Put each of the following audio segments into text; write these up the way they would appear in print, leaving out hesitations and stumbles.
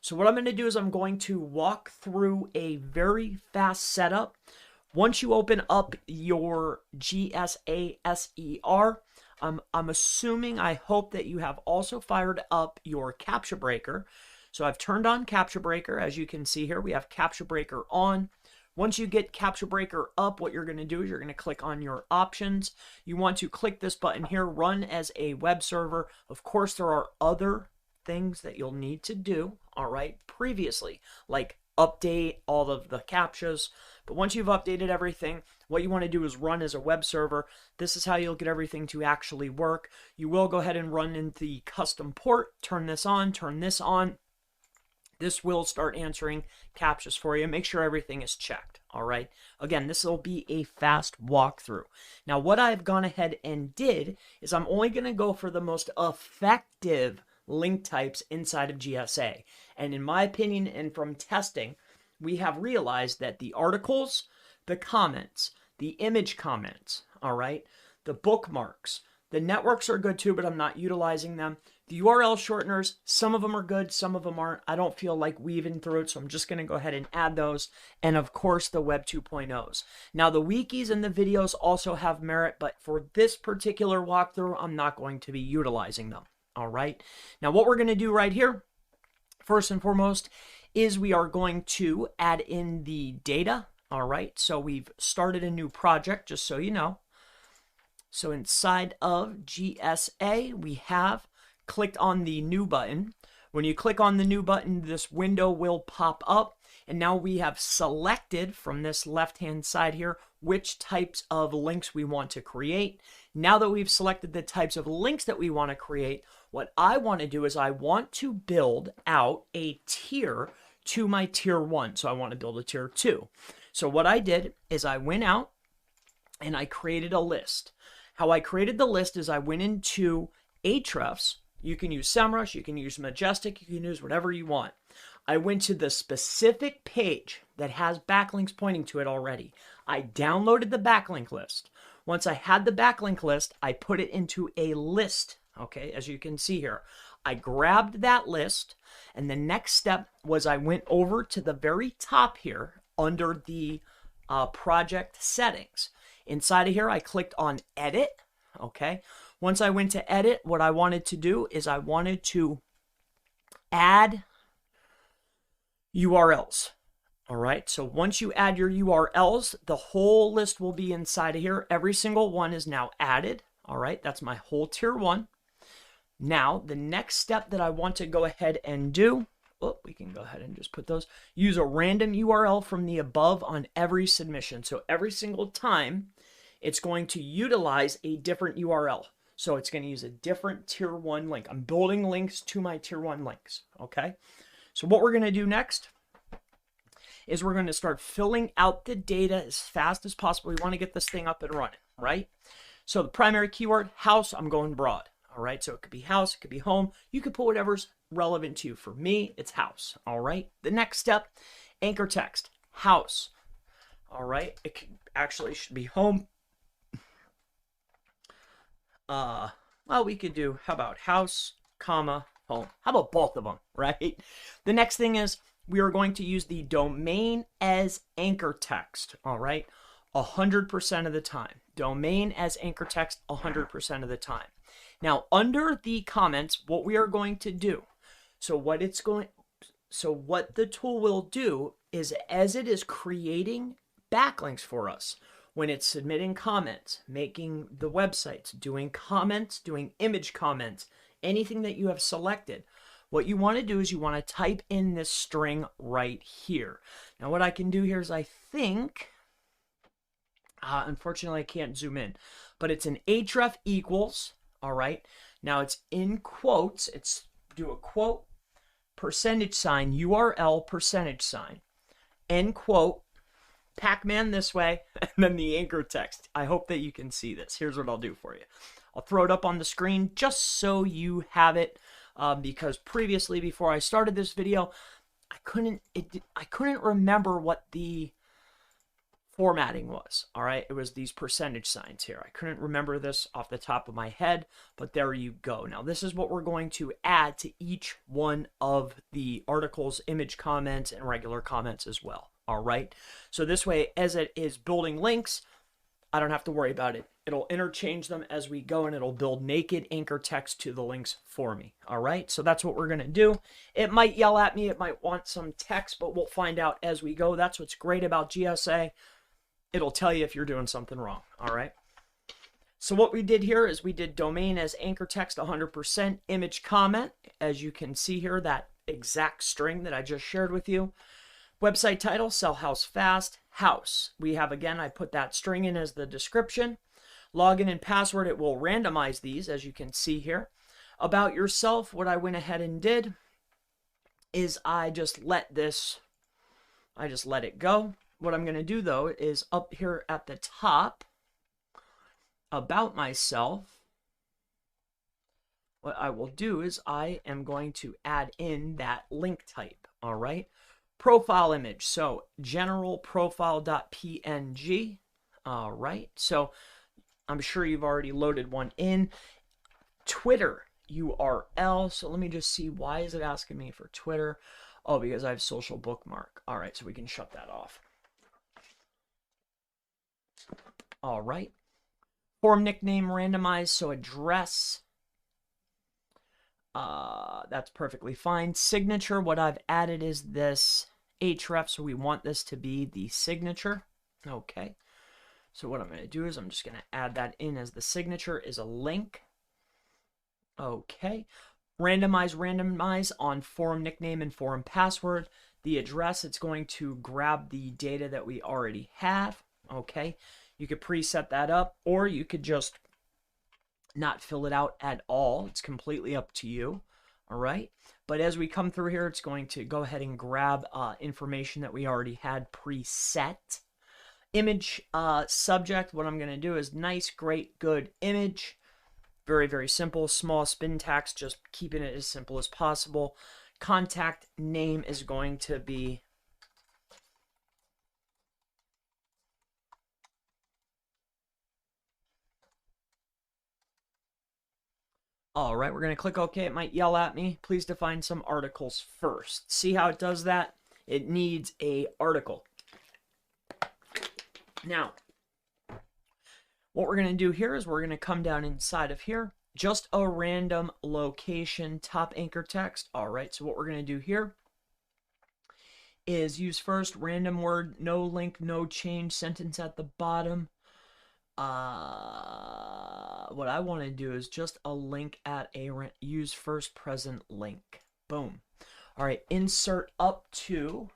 So what I'm going to do is I'm going to walk through a very fast setup. Once you open up your GSA SER, I'm assuming, I hope that you have also fired up your Capture Breaker. So I've turned on Capture Breaker. As you can see here, we have Capture Breaker on. Once you get Capture Breaker up, what you're going to do is you're going to click on your options. You want to click this button here, Run as a Web Server. Of course, there are other things that you'll need to do, all right, previously, like update all of the CAPTCHAs. But once you've updated everything, what you want to do is run as a web server. This is how you'll get everything to actually work. You will go ahead and run in the custom port, turn this on, turn this on. This will start answering CAPTCHAs for you. Make sure everything is checked, all right? Again, this will be a fast walkthrough. Now, what I've gone ahead and did is I'm only going to go for the most effective link types inside of GSA. And in my opinion, and from testing, we have realized that the articles, the comments, the image comments, all right, the bookmarks, the networks are good too, but I'm not utilizing them. The URL shorteners, some of them are good, some of them aren't. I don't feel like weaving through it, so I'm just going to go ahead and add those. And of course, the Web 2.0s. Now, the wikis and the videos also have merit, but for this particular walkthrough, I'm not going to be utilizing them. All right. Now, what we're going to do right here, first and foremost, is we are going to add in the data. All right. So we've started a new project, just so you know. So inside of GSA, we have clicked on the new button. When you click on the new button, this window will pop up. And now we have selected from this left-hand side here which types of links we want to create. Now that we've selected the types of links that we want to create, what I want to do is I want to build out a tier to my tier 1. So I want to build a tier 2. So what I did is I went out and I created a list. How I created the list is I went into Ahrefs. You can use SEMrush, you can use Majestic, you can use whatever you want. I went to the specific page that has backlinks pointing to it already. I downloaded the backlink list. Once I had the backlink list, I put it into a list, okay, as you can see here. I grabbed that list, and the next step was I went over to the very top here under the project settings. Inside of here, I clicked on Edit, okay. Once I went to Edit, what I wanted to do is I wanted to add URLs. All right, so once you add your URLs, the whole list will be inside of here. Every single one is now added. All right, that's my whole tier 1. Now, the next step that I want to go ahead and do, we can go ahead and just put those, use a random URL from the above on every submission. So every single time, it's going to utilize a different URL. So it's going to use a different tier 1 link. I'm building links to my tier 1 links, okay? So what we're going to do next is we're going to start filling out the data as fast as possible. We want to get this thing up and running, right? So the primary keyword, house, I'm going broad, all right? So it could be house, it could be home. You could put whatever's relevant to you. For me, it's house, all right? The next step, anchor text, house, all right? It could, actually should be home. Well, we could do, how about house, comma, home? How about both of them, right? The next thing is we are going to use the domain as anchor text, all right? 100% of the time. Domain as anchor text 100% of the time. Now, under the comments, what we are going to do, so what the tool will do is as it is creating backlinks for us, when it's submitting comments, making the websites, doing comments, doing image comments, anything that you have selected, what you want to do is you want to type in this string right here. Now, what I can do here is I think, unfortunately, I can't zoom in, but it's an href equals, all right? Now, it's in quotes. It's do a quote, percentage sign, URL, percentage sign, end quote, Pac-Man this way, and then the anchor text. I hope that you can see this. Here's what I'll do for you. I'll throw it up on the screen just so you have it, because previously, before I started this video, I couldn't remember what the formatting was. All right, it was these percentage signs here. I couldn't remember this off the top of my head, but there you go. Now this is what we're going to add to each one of the articles, image comments, and regular comments as well. All right, so this way, as it is building links, I don't have to worry about it. It'll interchange them as we go, and it'll build naked anchor text to the links for me. All right, so that's what we're going to do. It might yell at me. It might want some text, but we'll find out as we go. That's what's great about GSA. It'll tell you if you're doing something wrong. All right. So what we did here is we did domain as anchor text 100%, image comment, as you can see here, that exact string that I just shared with you. Website title, sell house fast, house. We have, again, I put that string in as the description. Login and password, it will randomize these, as you can see here. About yourself, what I went ahead and did is I just let it go. What I'm going to do, though, is up here at the top, about myself, what I will do is I am going to add in that link type, all right? Profile image, so general profile.png, all right? So I'm sure you've already loaded one in. Twitter URL, so let me just see, why is it asking me for Twitter? Oh, because I have social bookmark. All right, so we can shut that off. All right. Form nickname randomized, so address. That's perfectly fine. Signature, what I've added is this href, so we want this to be the signature. Okay. So what I'm going to do is I'm just going to add that in as the signature is a link. Okay. Randomize on forum nickname and forum password. The address, it's going to grab the data that we already have. Okay. You could preset that up, or you could just not fill it out at all. It's completely up to you. All right. But as we come through here, it's going to go ahead and grab information that we already had preset. Image subject, what I'm going to do is nice, great, good image. Very, very simple. Small spin text, just keeping it as simple as possible. Contact name is going to be all right, we're going to click OK. It might yell at me. Please define some articles first. See how it does that? It needs an article. Now, what we're going to do here is we're going to come down inside of here. Just a random location, top anchor text. All right, so what we're going to do here is use first, random word, no link, no change, sentence at the bottom. What I want to do is just a link at a use first present link. Boom. All right, insert up to.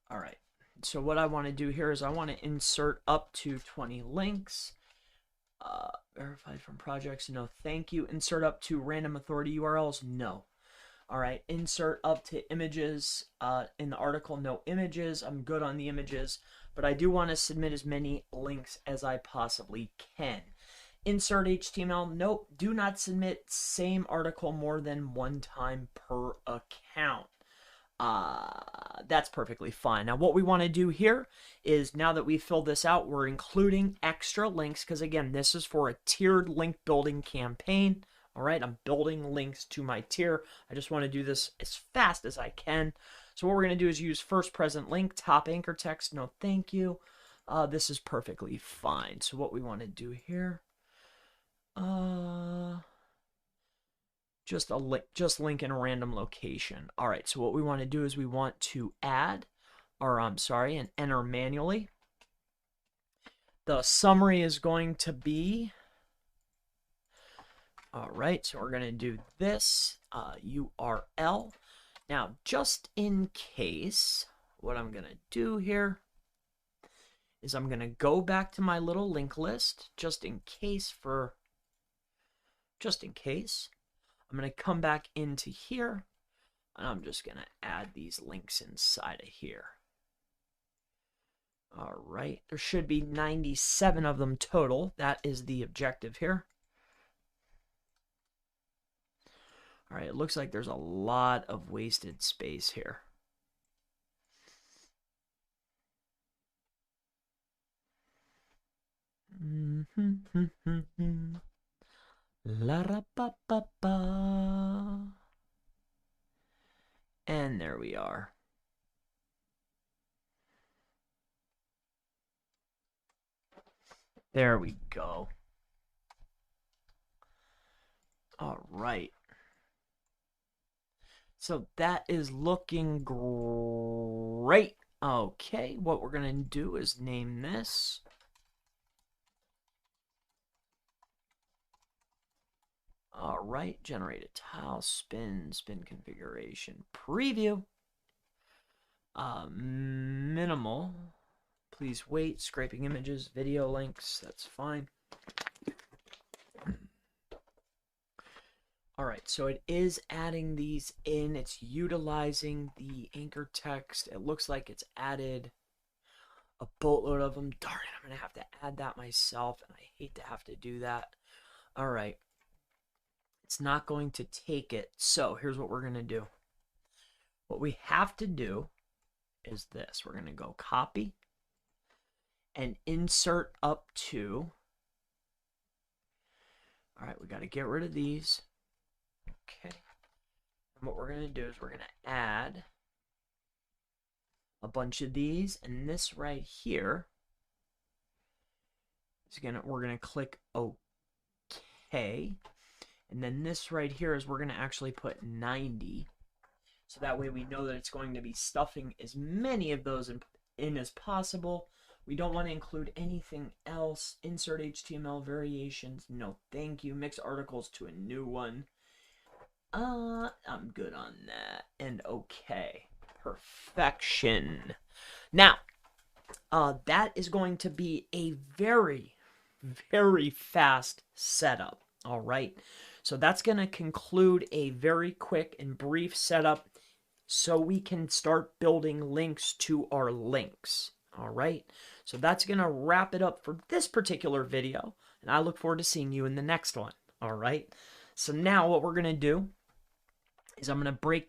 All right, so what I want to do here is I want to insert up to 20 links. Verified from projects, no thank you. Insert up to random authority URLs, no. All right, insert up to images in the article, no images. I'm good on the images, but I do want to submit as many links as I possibly can. Insert HTML, nope. Do not submit same article more than one time per account. That's perfectly fine. Now what we want to do here is, now that we've filled this out, we're including extra links, because again, this is for a tiered link building campaign. All right, I'm building links to my tier. I just want to do this as fast as I can. So what we're going to do is use first present link, top anchor text, no thank you. This is perfectly fine. So what we want to do here, just link in a random location. All right, so what we want to do is we want to add, or and enter manually. The summary is going to be, all right, so we're going to do this URL. Now, just in case, what I'm going to do here is I'm going to go back to my little link list, just in case. I'm going to come back into here, and I'm just going to add these links inside of here. All right, there should be 97 of them total. That is the objective here. All right, it looks like there's a lot of wasted space here. La ra pa pa pa. And there we are. There we go. All right. So that is looking great. Okay, what we're going to do is name this. All right, generate a tile, spin configuration, preview. Minimal. Please wait, scraping images, video links, that's fine. All right, so it is adding these in. It's utilizing the anchor text. It looks like it's added a boatload of them. Darn it, I'm going to have to add that myself, and I hate to have to do that. All right. It's not going to take it. So here's what we're going to do. What we have to do is this. We're going to go copy and insert up to. All right, we got to get rid of these. Okay. And what we're going to do is we're going to add a bunch of these, and this right here is we're going to click OK. And then this right here is we're going to actually put 90. So that way we know that it's going to be stuffing as many of those in as possible. We don't want to include anything else. Insert HTML variations. No, thank you. Mix articles to a new one. I'm good on that. And okay. Perfection. Now, that is going to be a very, very fast setup. All right. So that's going to conclude a very quick and brief setup so we can start building links to our links. All right. So that's going to wrap it up for this particular video. And I look forward to seeing you in the next one. All right. So now what we're going to do is I'm going to break